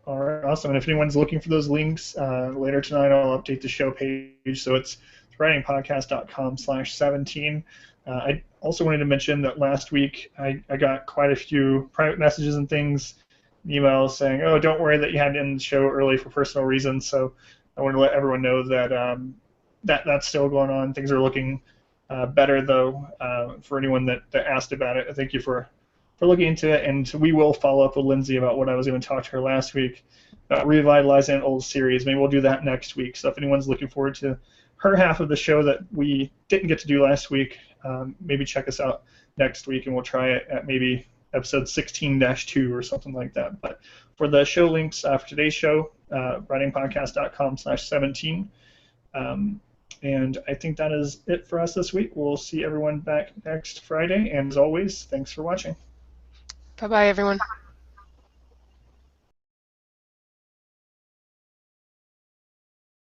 All right, awesome. And if anyone's looking for those links, later tonight I'll update the show page. So it's writingpodcast.com/17. I also wanted to mention that last week I got quite a few private messages and things, emails saying, "Oh, don't worry that you had to end the show early for personal reasons." So I want to let everyone know that that's still going on. Things are looking better, though, for anyone that asked about it. Thank you for looking into it, and we will follow up with Lindsay about what I was going to talk to her last week about revitalizing an old series. Maybe we'll do that next week. So if anyone's looking forward to her half of the show that we didn't get to do last week, maybe check us out next week, and we'll try it at maybe episode 16-2 or something like that. But for the show links for today's show, writingpodcast.com/17. And I think that is it for us this week. We'll see everyone back next Friday, and as always, thanks for watching. Bye-bye, everyone.